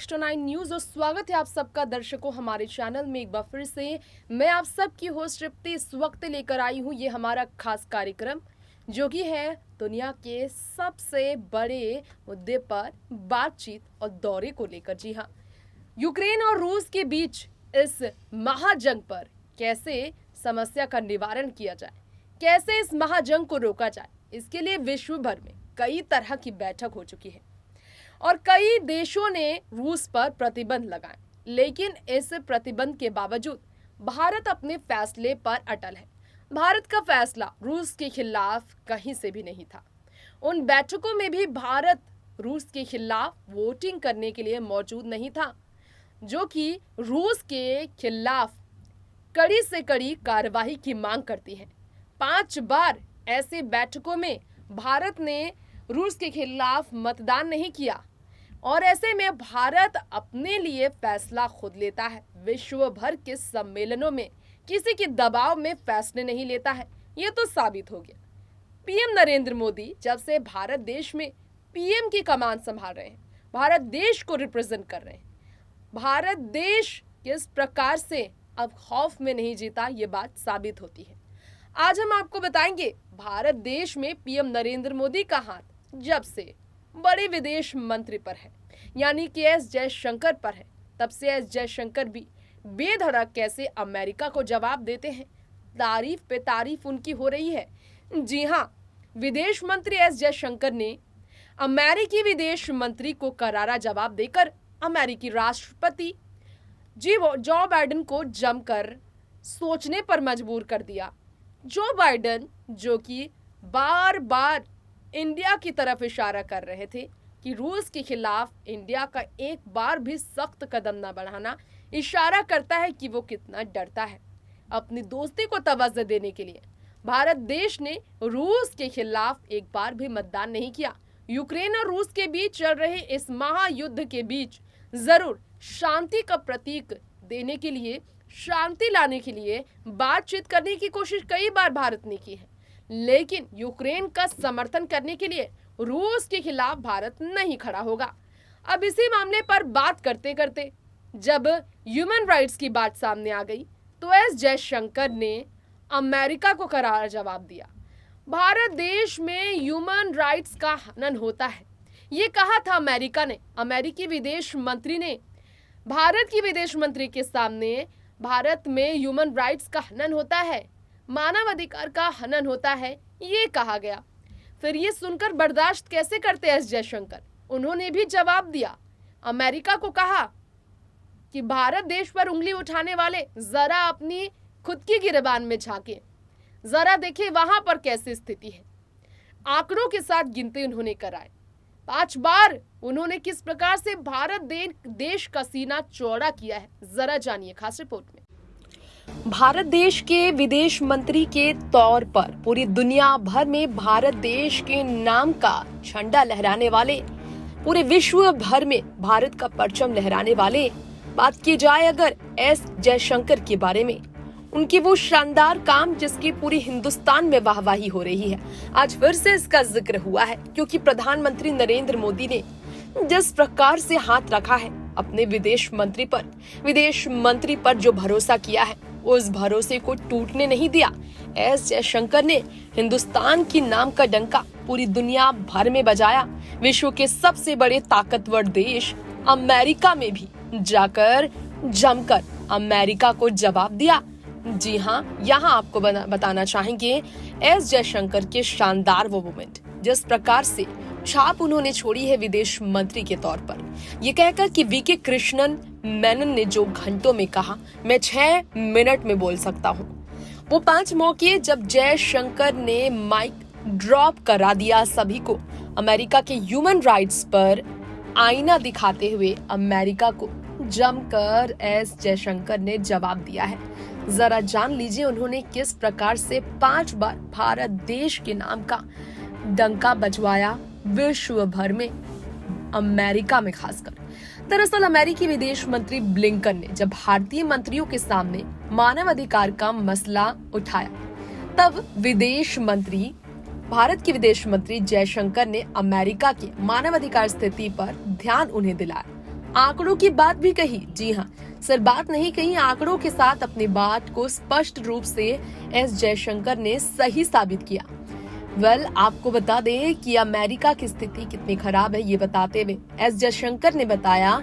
Next 9 news और स्वागत है आप सबका दर्शकों हमारे चैनल में। एक बार फिर से मैं आप सबकी होस्ट तृप्ति इस वक्त लेकर आई हूं ये हमारा खास कार्यक्रम जो कि है दुनिया के सबसे बड़े मुद्दे पर बातचीत और दौरे को लेकर। जी हाँ, यूक्रेन और रूस के बीच इस महाजंग पर कैसे समस्या का निवारण किया जाए, कैसे इस महाजंग को रोका जाए, इसके लिए विश्व भर में कई तरह की बैठक हो चुकी है और कई देशों ने रूस पर प्रतिबंध लगाए। लेकिन इस प्रतिबंध के बावजूद भारत अपने फैसले पर अटल है। भारत का फैसला रूस के खिलाफ कहीं से भी नहीं था। उन बैठकों में भी भारत रूस के खिलाफ वोटिंग करने के लिए मौजूद नहीं था, जो कि रूस के खिलाफ कड़ी से कड़ी कार्रवाई की मांग करती है। 5 बार ऐसे बैठकों में भारत ने रूस के खिलाफ मतदान नहीं किया और ऐसे में भारत अपने लिए फैसला खुद लेता है। विश्व भर के सम्मेलनों में किसी के दबाव में फैसले नहीं लेता है। ये तो साबित हो गया। पीएम नरेंद्र मोदी जब से भारत देश में पीएम की कमान संभाल रहे हैं, भारत देश को रिप्रेजेंट कर रहे हैं, भारत देश किस प्रकार से अब खौफ में नहीं जीता, ये बात साबित होती है। आज हम आपको बताएंगे भारत देश में पीएम नरेंद्र मोदी का हाथ जब से बड़े विदेश मंत्री पर है, यानी कि एस जयशंकर पर है, तब से एस जयशंकर भी बेधड़क कैसे अमेरिका को जवाब देते हैं। तारीफ पे तारीफ उनकी हो रही है। जी हाँ, विदेश मंत्री एस जयशंकर ने अमेरिकी विदेश मंत्री को करारा जवाब देकर अमेरिकी राष्ट्रपति जो बाइडेन को जमकर सोचने पर मजबूर कर दिया। जो बाइडेन जो कि बार बार इंडिया की तरफ इशारा कर रहे थे कि रूस के खिलाफ इंडिया का एक बार भी सख्त कदम न बढ़ाना, इशारा करता है कि वो कितना डरता है। अपनी दोस्ती को तवज्जो देने के लिए भारत देश ने रूस के खिलाफ एक बार भी मतदान नहीं किया। यूक्रेन और रूस के बीच चल रहे इस महायुद्ध के बीच जरूर शांति का प्रतीक देने के लिए, शांति लाने के लिए बातचीत करने की कोशिश कई बार भारत ने की है, लेकिन यूक्रेन का समर्थन करने के लिए रूस के खिलाफ भारत नहीं खड़ा होगा। अब इसी मामले पर बात करते करते जब ह्यूमन राइट्स की बात सामने आ गई तो एस जयशंकर ने अमेरिका को करारा जवाब दिया। भारत देश में ह्यूमन राइट्स का हनन होता है, ये कहा था अमेरिका ने। अमेरिकी विदेश मंत्री ने भारत की विदेश मंत्री के सामने भारत में ह्यूमन राइट्स का हनन होता है, मानव अधिकार का हनन होता है, ये कहा गया। फिर ये सुनकर बर्दाश्त कैसे करते एस जयशंकर? उन्होंने भी जवाब दिया। अमेरिका को कहा कि भारत देश पर उंगली उठाने वाले जरा अपनी खुद की गिरबान में झांके, जरा देखे वहां पर कैसी स्थिति है। आंकड़ों के साथ गिनती उन्होंने कराए। 5 बार उन्होंने किस प्रकार से भारत देश का सीना चौड़ा किया है, जरा जानिए खास रिपोर्ट में। भारत देश के विदेश मंत्री के तौर पर पूरी दुनिया भर में भारत देश के नाम का झंडा लहराने वाले, पूरे विश्व भर में भारत का परचम लहराने वाले, बात की जाए अगर एस जयशंकर के बारे में, उनके वो शानदार काम जिसकी पूरी हिंदुस्तान में वाहवाही हो रही है, आज फिर से इसका जिक्र हुआ है क्योंकि प्रधानमंत्री नरेंद्र मोदी ने जिस प्रकार से हाथ रखा है अपने विदेश मंत्री पर जो भरोसा किया है, उस भरोसे को टूटने नहीं दिया। एस जयशंकर ने हिंदुस्तान की नाम का डंका पूरी दुनिया भर में बजाया। विश्व के सबसे बड़े ताकतवर देश अमेरिका में भी जाकर जमकर अमेरिका को जवाब दिया। जी हाँ, यहाँ आपको बताना चाहेंगे एस जयशंकर के शानदार वो मोमेंट, जिस प्रकार से छाप उन्होंने छोड़ी है विदेश मंत्री के तौर पर, ये कहकर कि वीके कृष्णन मेनन ने जो घंटों में कहा मैं 6 मिनट में बोल सकता हूँ। वो 5 मौके जब जयशंकर ने माइक ड्रॉप करा दिया सभी को, अमेरिका के ह्यूमन राइट्स पर आईना दिखाते हुए अमेरिका को जमकर एस जयशंकर ने जवाब दिया है। जरा जान लीजिए उन्होंने किस प्रकार से 5 बार भारत देश के नाम का डंका बजवाया विश्व भर में, अमेरिका में खासकर। दरअसल अमेरिकी विदेश मंत्री ब्लिंकन ने जब भारतीय मंत्रियों के सामने मानव अधिकार का मसला उठाया, तब भारत के विदेश मंत्री जयशंकर ने अमेरिका की मानवाधिकार स्थिति पर ध्यान उन्हें दिलाया। आंकड़ों की बात भी कही। जी हाँ, सिर्फ बात नहीं कही, आंकड़ों के साथ अपनी बात को स्पष्ट रूप से एस जयशंकर ने सही साबित किया। आपको बता दें कि अमेरिका की स्थिति कितनी खराब है, ये बताते हुए एस जयशंकर ने बताया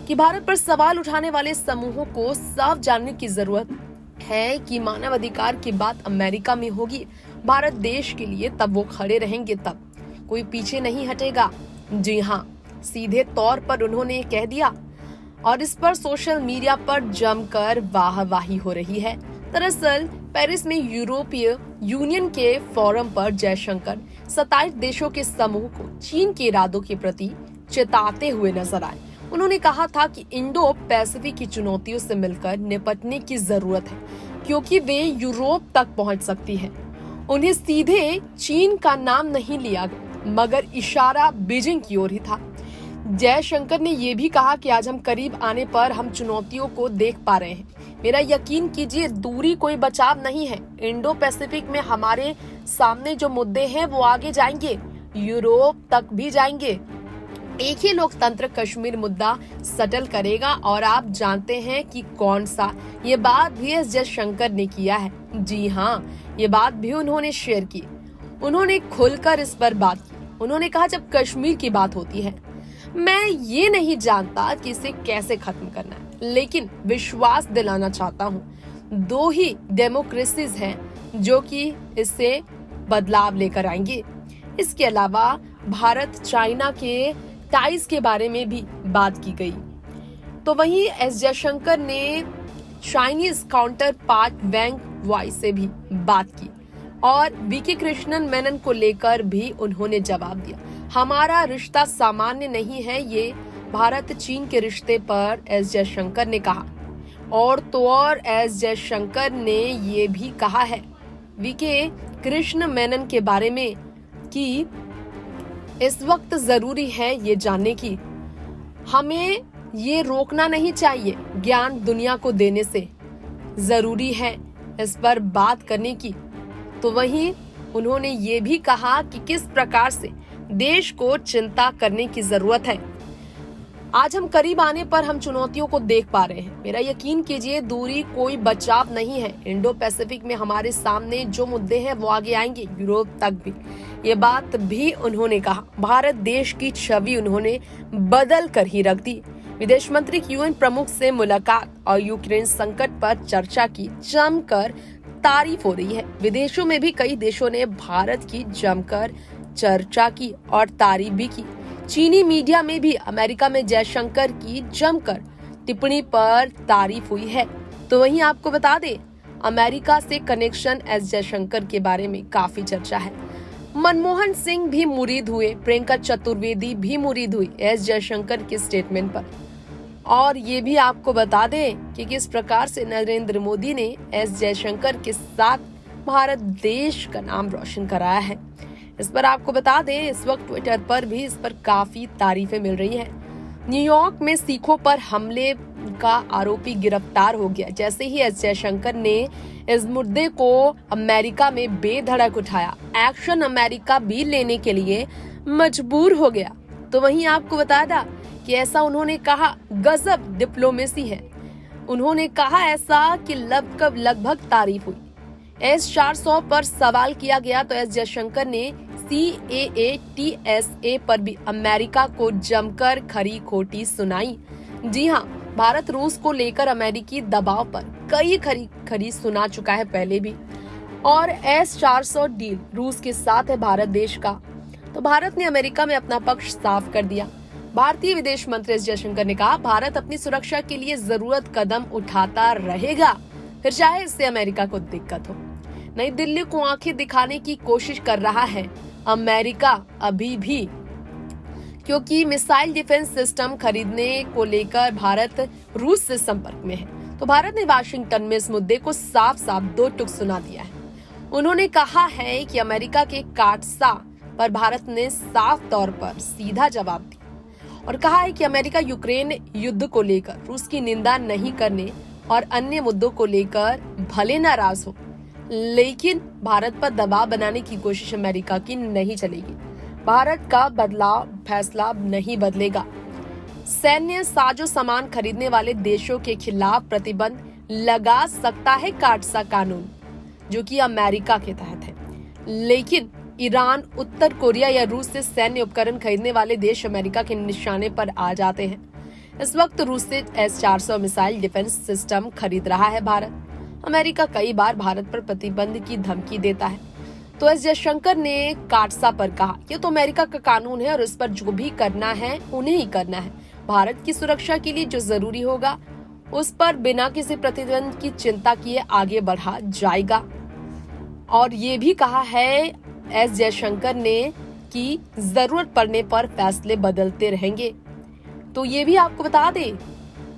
कि भारत पर सवाल उठाने वाले समूहों को साफ जानने की जरूरत है कि मानव अधिकार की बात अमेरिका में होगी, भारत देश के लिए तब वो खड़े रहेंगे, तब कोई पीछे नहीं हटेगा। जी हाँ, सीधे तौर पर उन्होंने कह दिया और इस पर सोशल मीडिया पर जमकर वाहवाही हो रही है। दरअसल पेरिस में यूरोपीय यूनियन के फोरम पर जयशंकर 27 देशों के समूह को चीन के इरादों के प्रति चेताते हुए नजर आए। उन्होंने कहा था कि इंडो पैसिफिक की चुनौतियों से मिलकर निपटने की जरूरत है, क्योंकि वे यूरोप तक पहुंच सकती है। उन्हें सीधे चीन का नाम नहीं लिया गया, मगर इशारा बीजिंग की ओर ही था। जयशंकर ने यह भी कहा कि आज हम करीब आने पर हम चुनौतियों को देख पा रहे हैं। मेरा यकीन कीजिए, दूरी कोई बचाव नहीं है। इंडो पैसिफिक में हमारे सामने जो मुद्दे हैं वो आगे जाएंगे, यूरोप तक भी जाएंगे। एक ही लोकतंत्र कश्मीर मुद्दा सेटल करेगा, और आप जानते हैं कि कौन सा। ये बात भी एस जयशंकर ने किया है। जी हाँ, ये बात भी उन्होंने शेयर की। उन्होंने खुलकर इस पर बात की। उन्होंने कहा, जब कश्मीर की बात होती है, मैं ये नहीं जानता कि इसे कैसे खत्म करना है, लेकिन विश्वास दिलाना चाहता हूँ 2 ही डेमोक्रेसीज हैं जो कि इससे बदलाव लेकर आएंगे। इसके अलावा भारत चाइना के टाइज के बारे में भी बात की गई। तो वहीं एस जयशंकर ने चाइनीज काउंटर पार्ट वैंग वाई से भी बात की और वीके कृष्णन मेनन को लेकर भी उन्होंने जवाब दिया। हमारा रिश्ता सामान्य नहीं है, ये भारत चीन के रिश्ते पर एस जयशंकर ने कहा। और तो और एस जयशंकर ने ये भी कहा है वीके कृष्ण मेनन के बारे में कि इस वक्त जरूरी है ये जानने की, हमें ये रोकना नहीं चाहिए ज्ञान दुनिया को देने से, जरूरी है इस पर बात करने की। तो वहीं उन्होंने ये भी कहा कि किस प्रकार से देश को चिंता करने की जरूरत है। आज हम करीब आने पर हम चुनौतियों को देख पा रहे हैं। मेरा यकीन कीजिए, दूरी कोई बचाव नहीं है। इंडो पैसिफिक में हमारे सामने जो मुद्दे हैं वो आगे आएंगे, यूरोप तक भी। ये बात भी उन्होंने कहा। भारत देश की छवि उन्होंने बदल कर ही रख दी। विदेश मंत्री की यूएन प्रमुख से मुलाकात और यूक्रेन संकट पर चर्चा की जमकर तारीफ हो रही है। विदेशों में भी कई देशों ने भारत की जमकर चर्चा की और तारीफ भी की। चीनी मीडिया में भी अमेरिका में जयशंकर की जमकर टिप्पणी पर तारीफ हुई है। तो वहीं आपको बता दें, अमेरिका से कनेक्शन एस जयशंकर के बारे में काफी चर्चा है। मनमोहन सिंह भी मुरीद हुए, प्रियंका चतुर्वेदी भी मुरीद हुई एस जयशंकर के स्टेटमेंट पर। और ये भी आपको बता दें कि किस प्रकार से नरेंद्र मोदी ने एस जयशंकर के साथ भारत देश का नाम रोशन कराया है। इस पर आपको बता दें, इस वक्त ट्विटर पर भी इस पर काफी तारीफें मिल रही हैं। न्यूयॉर्क में सिखों पर हमले का आरोपी गिरफ्तार हो गया। जैसे ही एस जयशंकर ने इस मुद्दे को अमेरिका में बेधड़क उठाया, एक्शन अमेरिका भी लेने के लिए मजबूर हो गया। तो वहीं आपको बता था कि ऐसा उन्होंने कहा, गजब डिप्लोमेसी है। उन्होंने कहा ऐसा कि लगभग तारीफ हुई। S-400 पर सवाल किया गया तो एस जयशंकर ने CAA-TSA पर भी अमेरिका को जमकर खरी खोटी सुनाई। जी हाँ, भारत रूस को लेकर अमेरिकी दबाव पर कई खरी सुना चुका है पहले भी। और S-400 डील रूस के साथ है भारत देश का। तो भारत ने अमेरिका में अपना पक्ष साफ कर दिया। भारतीय विदेश मंत्री एस जयशंकर ने कहा, भारत अपनी सुरक्षा के लिए जरूरत कदम उठाता रहेगा, फिर चाहे इससे अमेरिका को दिक्कत हो। नई दिल्ली को आंखें दिखाने की कोशिश कर रहा है अमेरिका अभी भी, क्योंकि मिसाइल डिफेंस सिस्टम खरीदने को लेकर भारत रूस से संपर्क में है। तो भारत ने वाशिंगटन में इस मुद्दे को साफ साफ 2 टूक सुना दिया है। उन्होंने कहा है कि अमेरिका के काटसा पर भारत ने साफ तौर पर सीधा जवाब दिया और कहा है कि अमेरिका यूक्रेन युद्ध को लेकर रूस की निंदा नहीं करने और अन्य मुद्दों को लेकर भले नाराज हो, लेकिन भारत पर दबाव बनाने की कोशिश अमेरिका की नहीं चलेगी। भारत का बदलाव फैसला नहीं बदलेगा। सैन्य साजो सामान खरीदने वाले देशों के खिलाफ प्रतिबंध लगा सकता है काटसा कानून, जो कि अमेरिका के तहत है। लेकिन ईरान, उत्तर कोरिया या रूस से सैन्य उपकरण खरीदने वाले देश अमेरिका के निशाने पर आ जाते हैं। इस वक्त रूस से S-400 मिसाइल डिफेंस सिस्टम खरीद रहा है भारत। अमेरिका कई बार भारत पर प्रतिबंध की धमकी देता है। तो एस जयशंकर ने काटसा पर कहा, ये तो अमेरिका का कानून है और इस पर जो भी करना है उन्हें ही करना है। भारत की सुरक्षा के लिए जो जरूरी होगा उस पर बिना किसी प्रतिबंध की चिंता किए आगे बढ़ा जाएगा। और ये भी कहा है एस जयशंकर ने कि जरूरत पड़ने पर फैसले बदलते रहेंगे। तो ये भी आपको बता दें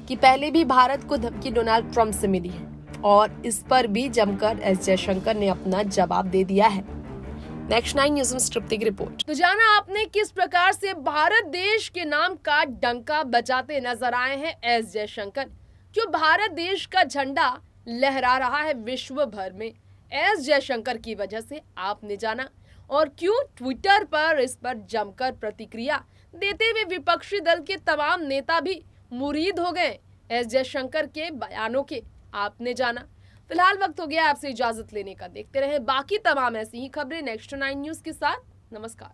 कि पहले भी भारत को धमकी डोनाल्ड ट्रंप से मिली है और इस पर भी जमकर एस जयशंकर ने अपना जवाब दे दिया है। नेक्स्ट 9 न्यूज़ में तृप्ति की रिपोर्ट। तो जाना आपने किस प्रकार से भारत देश के नाम का डंका बजाते नजर आए हैं एस जयशंकर। क्यों भारत देश का झंडा लहरा रहा है विश्व भर में एस जयशंकर की वजह से, आपने जाना। और क्यों ट्विटर पर इस पर जमकर प्रतिक्रिया देते हुए विपक्षी दल के तमाम नेता भी मुरीद हो गए एस जयशंकर के बयानों के, आपने जाना। फिलहाल वक्त हो गया आपसे इजाजत लेने का। देखते रहे बाकी तमाम ऐसी ही खबरें नेक्स्ट 9 न्यूज़ के साथ। नमस्कार।